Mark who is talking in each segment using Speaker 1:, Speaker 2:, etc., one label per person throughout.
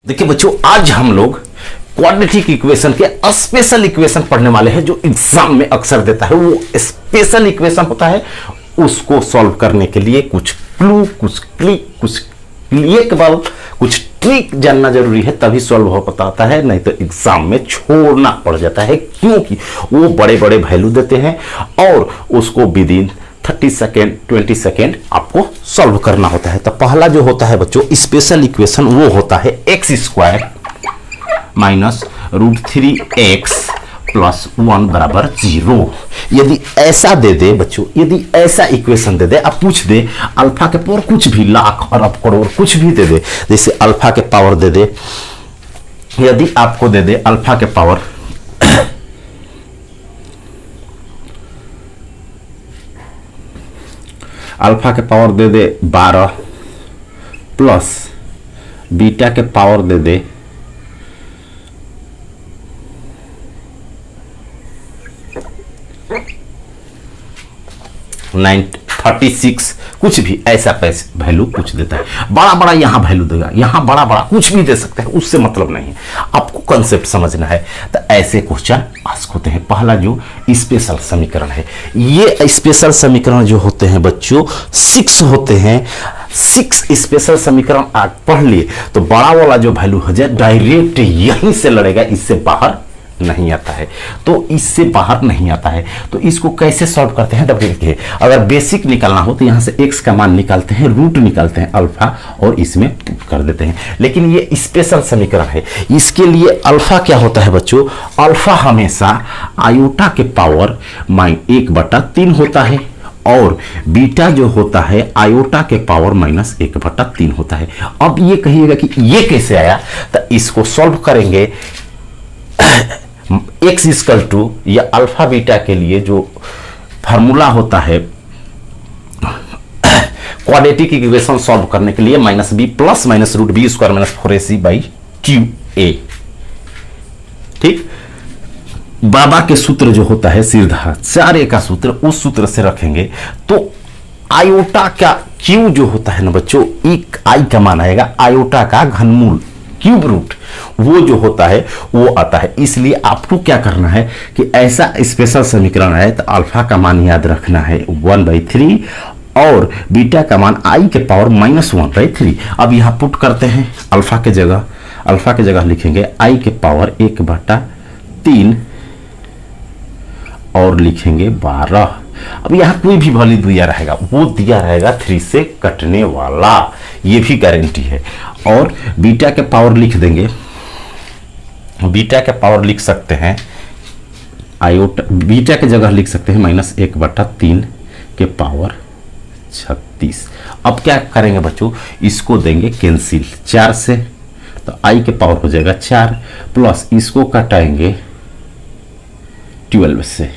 Speaker 1: देखिए बच्चों, आज हम लोग क्वाड्रेटिक इक्वेशन के स्पेशल इक्वेशन पढ़ने वाले हैं जो एग्जाम में अक्सर देता है। वो स्पेशल इक्वेशन होता है, उसको सॉल्व करने के लिए कुछ क्लू, कुछ क्लिक, कुछ क्लिकेबल, कुछ ट्रिक जानना जरूरी है, तभी सॉल्व हो पाता है। नहीं तो एग्जाम में छोड़ना पड़ जाता है, क्योंकि वो बड़े बड़े वैल्यू देते हैं और उसको विद इन 30 सेकेंड 20 सेकेंड आपको सॉल्व करना होता है। तो पहला जो होता है बच्चों स्पेशल इक्वेशन, वो होता है x square minus √3x plus 1 बराबर 0। यदि ऐसा दे दे बच्चों, यदि ऐसा इक्वेशन दे दे, अब पूछ दे अल्फा के पावर कुछ भी, लाख अरब करोड़ कुछ भी दे दे, जैसे अल्फा के पावर दे दे, यदि आपको दे दे अल्फा के पावर अल्फा के पावर दे दे 12 प्लस बीटा के पावर दे दे 36, कुछ भी ऐसा पैसे वैल्यू कुछ देता है। बड़ा बड़ा यहां वैल्यू देगा, यहां बड़ा बड़ा कुछ भी दे सकते हैं, उससे मतलब नहीं है, आपको कंसेप्ट समझना है। तो ऐसे क्वेश्चन आस्क होते हैं। पहला जो स्पेशल समीकरण है, ये स्पेशल समीकरण जो होते हैं बच्चों 6 होते हैं। 6 स्पेशल समीकरण आप पढ़ लिए तो बड़ा वाला जो वैल्यू हो जाए डायरेक्ट यहीं से लड़ेगा, इससे बाहर नहीं आता है। तो इससे बाहर नहीं आता है, तो इसको कैसे सॉल्व करते हैं? देखिए, अगर बेसिक निकालना हो तो यहां से x का मान निकालते हैं, रूट निकालते हैं अल्फा और इसमें पुट कर देते हैं। लेकिन ये स्पेशल समीकरण है, इसके लिए अल्फा क्या होता है बच्चों? अल्फा हमेशा आयोटा के पावर -1/3 होता है और बीटा जो होता है आयोटा के पावर -1/3 होता है। अब ये कहिएगा कि ये कैसे आया, तो इसको सॉल्व करेंगे। x इक्वल टू या अल्फा बीटा के लिए जो फार्मूला होता है क्वाड्रेटिक इक्वेशन सॉल्व करने के लिए -b प्लस -√b² -4ac/2a। ठीक, बाबा के सूत्र जो होता है सीधा 4a का सूत्र, उस सूत्र से रखेंगे तो आयोटा का क्यू जो होता है ना बच्चों, एक आई का मान आएगा, आयोटा का घनमूल क्यूब रूट वो जो होता है वो आता है। इसलिए आपको क्या करना है कि ऐसा स्पेशल समीकरण है तो अल्फा का मान याद रखना है 1/3 और बीटा का मान आई के पावर -1/3। अब यहां पुट करते हैं अल्फा के जगह लिखेंगे आई के पावर 1/3 और लिखेंगे 12। अब यहां कोई भी वैल्यू दिया रहेगा, वो दिया रहेगा 3 से कटने वाला, ये भी गारंटी है। और बीटा के पावर लिख देंगे, बीटा के पावर लिख सकते हैं आयोटा, बीटा के जगह लिख सकते हैं -1/3 के पावर 36। अब क्या करेंगे बच्चों, इसको देंगे कैंसिल 4 से, तो आई के पावर हो जाएगा 4 प्लस इसको कटाएंगे 12 से,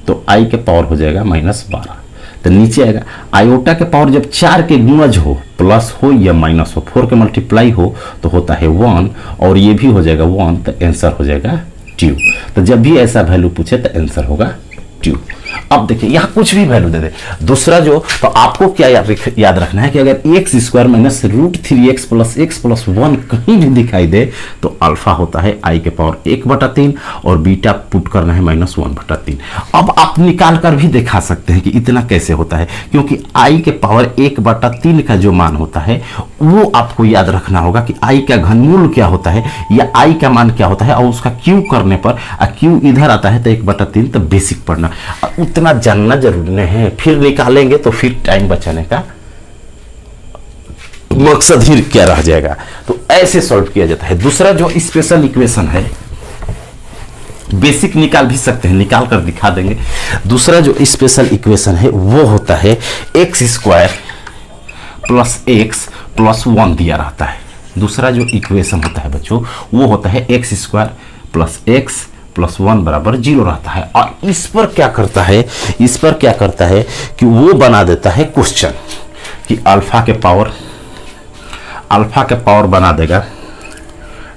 Speaker 1: तो आई के पावर हो जाएगा -12। तो नीचे आएगा आयोटा के पावर जब 4 के गुणज हो, प्लस हो या माइनस हो, 4 के मल्टीप्लाई हो तो होता है 1 और ये भी हो जाएगा 1, तो आंसर हो जाएगा 2। तो जब भी ऐसा वैल्यू पूछे तो आंसर होगा 2। अब देखिए यहां कुछ भी वैल्यू दे दे। दूसरा जो, तो आपको क्या याद रखना है कि अगर x² -√3x plus x plus 1 कहीं भी दिखाई दे तो अल्फा होता है आई के पावर 1/3 और बीटा पुट करना है -1/3। अब आप निकाल कर भी दिखा सकते हैं कि इतना कैसे होता है, क्योंकि आई के पावर 1/3 का जो मान होता है वो आपको याद रखना होगा कि आई का घनमूल क्या होता है या आई का मान क्या होता है, और उसका क्यू करने पर क्यू इधर आता है तो 1/3, तो बेसिक पढ़ना उतना जानना जरूरी नहीं है। फिर निकालेंगे तो फिर टाइम बचाने का मकसद ही क्या रह जाएगा। तो ऐसे सॉल्व किया जाता है। दूसरा जो स्पेशल इक्वेशन है, बेसिक निकाल भी सकते हैं, निकाल कर दिखा देंगे। दूसरा जो स्पेशल इक्वेशन है वो होता है x² प्लस x प्लस 1 दिया रहता है। दूसरा जो इक्वेशन होता है बच्चों वो होता है x² प्लस x प्लस 1 बराबर 0 रहता है। और इस पर क्या करता है कि वो बना देता है क्वेश्चन कि अल्फा के पावर बना देगा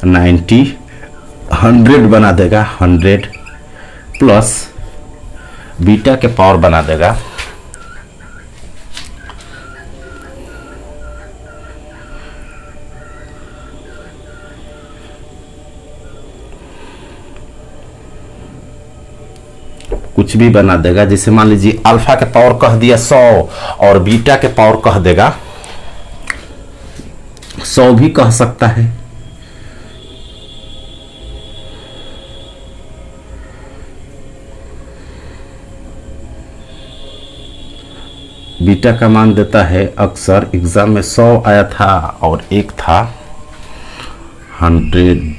Speaker 1: 90, 100 बना देगा 100 प्लस बीटा के पावर बना देगा कुछ भी बना देगा। जैसे मान लीजिए अल्फा के पावर कह दिया 100 और बीटा के पावर कह देगा 100 भी कह सकता है। बीटा का मान देता है अक्सर एग्जाम में 100 आया था और एक था 100।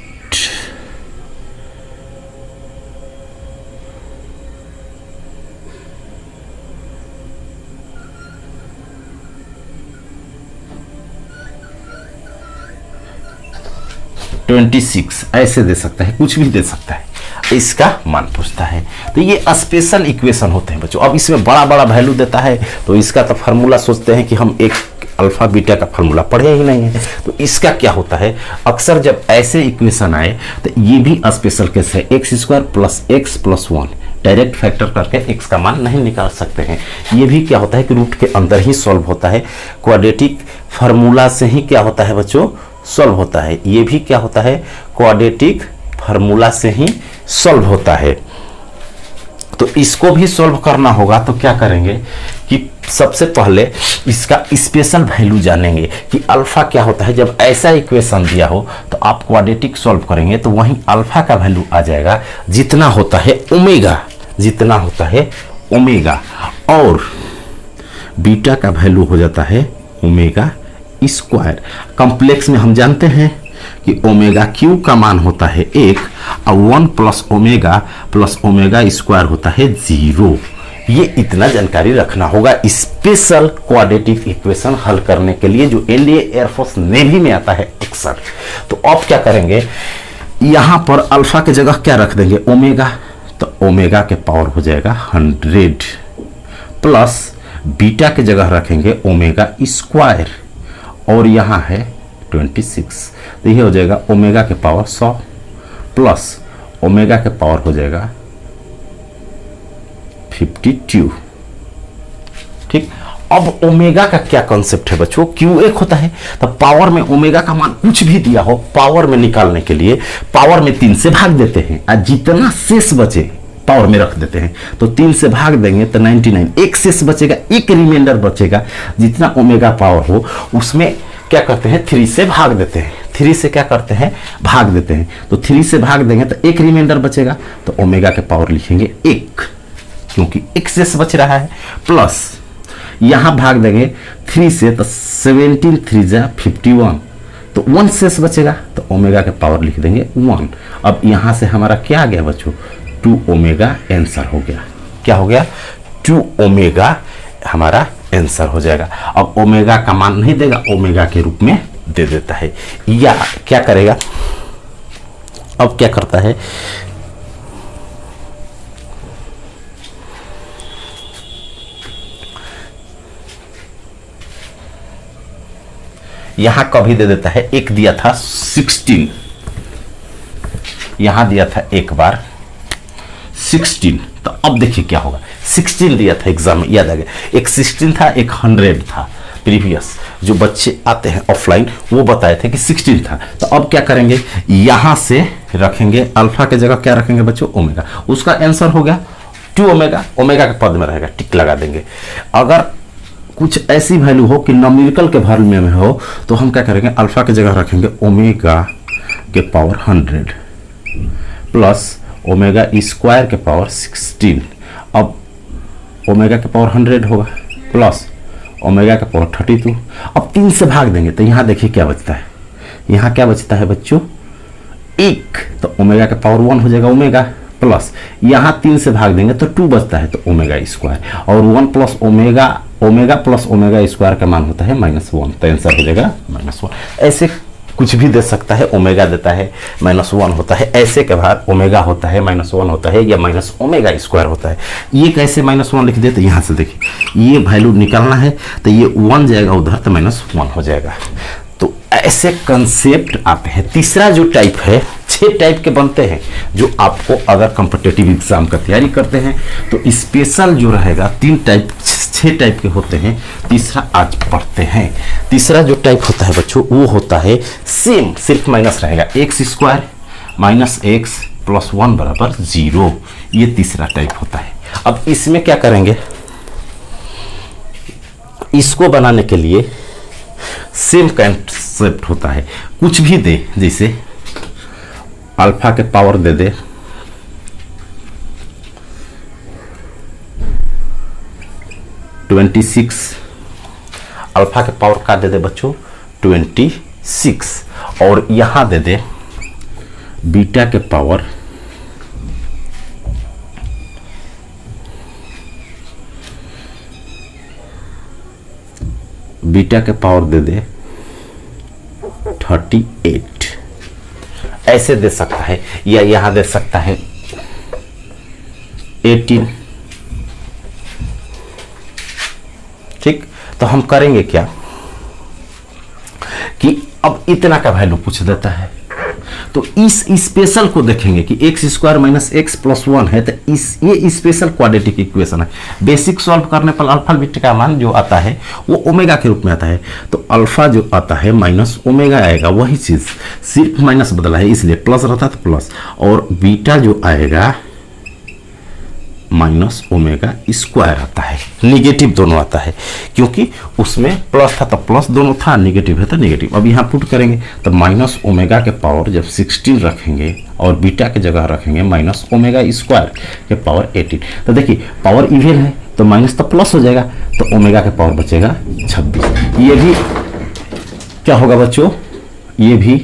Speaker 1: $26 ऐसे दे सकता है, कुछ भी दे सकता है, इसका मान पूछता है। तो ये स्पेशल इक्वेशन होते हैं बच्चों। अब इसमें बड़ा बड़ा वैल्यू देता है तो इसका तो फार्मूला सोचते हैं कि हम एक अल्फा बीटा का फार्मूला पढ़े ही नहीं है। तो इसका क्या होता है, अक्सर जब ऐसे इक्वेशन आए तो ये भी स्पेशल केस है। x² plus x plus 1 direct factor करके x का मान नहीं निकाल सकते हैं। ये भी क्या होता है कि रूट के अंदर ही सॉल्व होता है, क्वाड्रेटिक फार्मूला से ही क्या होता है बच्चों, सॉल्व होता है। ये भी क्या होता है, क्वाड्रेटिक फार्मूला से ही सॉल्व होता है। तो इसको भी सॉल्व करना होगा तो क्या करेंगे कि सबसे पहले इसका स्पेशल वैल्यू जानेंगे कि अल्फा क्या होता है। जब ऐसा इक्वेशन दिया हो तो आप क्वाड्रेटिक सॉल्व करेंगे तो वहीं अल्फा का वैल्यू आ जाएगा जितना होता है ओमेगा, जितना होता है ओमेगा, और बीटा का वैल्यू हो जाता है ओमेगा स्क्वायर। कॉम्प्लेक्स में हम जानते हैं कि ओमेगा क्यू का मान होता है 1 और 1 प्लस ओमेगा स्क्वायर होता है 0। ये इतना जानकारी रखना होगा स्पेशल क्वाड्रेटिक इक्वेशन हल करने के लिए, जो इंडियन एयरफोर्स नेवी में आता है अक्सर। तो अब क्या करेंगे, यहां पर अल्फा की जगह क्या रख देंगे, ओमेगा। तो ओमेगा के पावर हो जाएगा 100 प्लस बीटा की जगह रखेंगे ओमेगा स्क्वायर और यहां है 26। तो ये हो जाएगा ओमेगा के पावर 100 प्लस ओमेगा के पावर हो जाएगा 52। ठीक, अब ओमेगा का क्या कॉन्सेप्ट है बच्चों, क्यू एक होता है तो पावर में ओमेगा का मान कुछ भी दिया हो, पावर में निकालने के लिए पावर में 3 से भाग देते हैं और जितना शेष बचे पावर में रख देते हैं। तो 3 से भाग देंगे तो 99, एक शेष बचेगा, एक रिमाइंडर बचेगा। जितना ओमेगा पावर हो उसमें क्या करते हैं, 3 से भाग देते हैं। 3 से क्या करते हैं, भाग देते हैं। तो 3 से भाग देंगे तो एक रिमाइंडर बचेगा, तो ओमेगा के पावर लिखेंगे 1, क्योंकि एक शेष बच रहा है। प्लस यहां भाग देंगे 3 से तो 17 3 जा 51, तो 1 शेष बचेगा, तो ओमेगा के पावर लिख देंगे 1। अब यहां से हमारा क्या आ गया बच्चों, 2 ओमेगा आंसर हो गया। क्या हो गया, 2 ओमेगा हमारा आंसर हो जाएगा। अब ओमेगा का मान नहीं देगा, ओमेगा के रूप में दे देता है। या क्या करेगा, अब क्या करता है, यहां कभी दे देता है, एक दिया था 16, यहां दिया था एक बार 16। तो अब देखिए क्या होगा, 16 दिया था एग्जाम में, याद आ गया। एक 16 था, एक 100 था। प्रीवियस जो बच्चे आते हैं ऑफलाइन वो बताए थे कि 16 था। तो अब क्या करेंगे, यहां से रखेंगे अल्फा के जगह क्या रखेंगे बच्चों, ओमेगा। उसका आंसर हो गया 2 ओमेगा, ओमेगा के पद में रहेगा, टिक लगा देंगे। अगर कुछ ऐसी वैल्यू हो कि न्यूमेरिकल के वैल्यू में हो तो हम क्या करेंगे, अल्फा की जगह रखेंगे ओमेगा के पावर 100 प्लस ओमेगा स्क्वायर के पावर 16। अब ओमेगा के पावर 100 होगा प्लस ओमेगा के पावर 32। अब 3 से भाग देंगे तो यहाँ देखिए क्या बचता है, यहाँ क्या बचता है बच्चों, 1। तो ओमेगा के पावर 1 हो जाएगा ओमेगा, प्लस यहाँ 3 से भाग देंगे तो 2 बचता है, तो ओमेगा स्क्वायर, और 1 plus omega plus omega square का मान होता है -1। तो आंसर हो जाएगा -1। ऐसे कुछ भी दे सकता है, ओमेगा देता है -1 होता है, ऐसे के बाद ओमेगा होता है -1 होता है, या माइनस ओमेगा स्क्वायर होता है। ये कैसे -1 लिख दे, तो यहाँ से देखिए ये वैल्यू निकालना है तो ये 1 जाएगा उधर तो -1 हो जाएगा। तो ऐसे कंसेप्ट आते हैं। तीसरा जो टाइप है, 6 टाइप के बनते हैं जो आपको अगर कॉम्पिटिटिव एग्जाम का तैयारी करते हैं तो स्पेशल जो रहेगा 6 टाइप के होते हैं। तीसरा आज पढ़ते हैं। तीसरा जो टाइप होता है बच्चों वो होता है सेम, सिर्फ माइनस रहेगा, x² - x + 1 = 0। ये तीसरा टाइप होता है। अब इसमें क्या करेंगे, इसको बनाने के लिए सेम कंसेप्ट होता है, कुछ भी दे, जैसे अल्फा के पावर दे दे 26, अल्फा के पावर का दे दे बच्चों 26, और यहां दे दे बीटा के पावर 38, ऐसे दे सकता है, या यहां दे सकता है 18। ठीक, तो हम करेंगे क्या कि अब इतना का वैल्यू पूछ देता है, तो इस स्पेशल को देखेंगे कि x square minus x plus 1 है, तो ये स्पेशल क्वाड्रेटिक इक्वेशन है। बेसिक सॉल्व करने पर अल्फा बीटा का मान जो आता है वो ओमेगा के रूप में आता है, तो अल्फा जो आता है माइनस ओमेगा आएगा, वही चीज सिर्फ माइनस बदला है, इसलिए प्लस रहता तो प्लस, और बीटा जो आएगा माइनस ओमेगा स्क्वायर आता है, निगेटिव दोनों आता है, क्योंकि उसमें प्लस था तो प्लस दोनों था, निगेटिव है तो निगेटिव। अब यहाँ पुट करेंगे तो माइनस ओमेगा के पावर जब 16 रखेंगे और बीटा के जगह रखेंगे माइनस ओमेगा स्क्वायर के पावर 18, तो देखिए पावर इवन है तो माइनस तो प्लस हो जाएगा, तो ओमेगा के पावर बचेगा 26। ये भी क्या होगा बच्चों, ये भी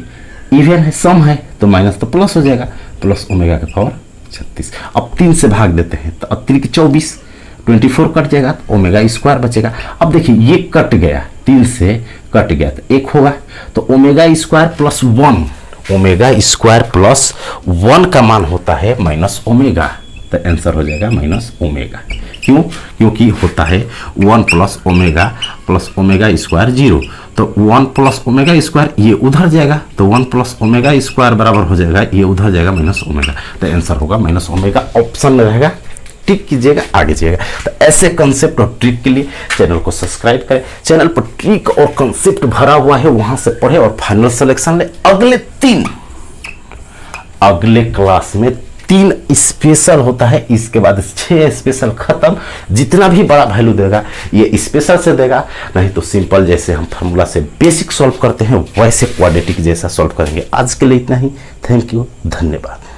Speaker 1: इवन है, सम है, तो माइनस तो प्लस हो जाएगा, प्लस ओमेगा के पावर 36। अब 3 से भाग देते हैं तो 24 24 कट जाएगा, तो ओमेगा स्क्वायर बचेगा। अब देखिए ये कट गया, 3 से कट गया तो 1 होगा, तो omega square plus 1, omega square plus 1 का मान होता है माइनस ओमेगा, तो आंसर हो जाएगा माइनस ओमेगा। क्यों, क्योंकि होता है 1 प्लस ओमेगा स्क्वायर 0, तो 1 प्लस ओमेगा स्क्वायर ये उधर जाएगा, तो 1 प्लस ओमेगा स्क्वायर बराबर हो जाएगा ये उधर जाएगा माइनस ओमेगा, तो आंसर होगा माइनस ओमेगा, ऑप्शन में रहेगा। टिक कीजिएगा, आगे जाइएगा। तो ऐसे कंसेप्ट और ट्रिक के लिए चैनल को सब्सक्राइब करें, चैनल पर ट्रिक और कंसेप्ट भरा हुआ है, वहां से पढ़े और फाइनल सिलेक्शन ले। अगले क्लास में 3 स्पेशल होता है, इसके बाद 6 स्पेशल खत्म। जितना भी बड़ा वैल्यू देगा ये स्पेशल से देगा, नहीं तो सिंपल जैसे हम फार्मूला से बेसिक सॉल्व करते हैं वैसे क्वाड्रेटिक जैसा सॉल्व करेंगे। आज के लिए इतना ही, थैंक यू, धन्यवाद।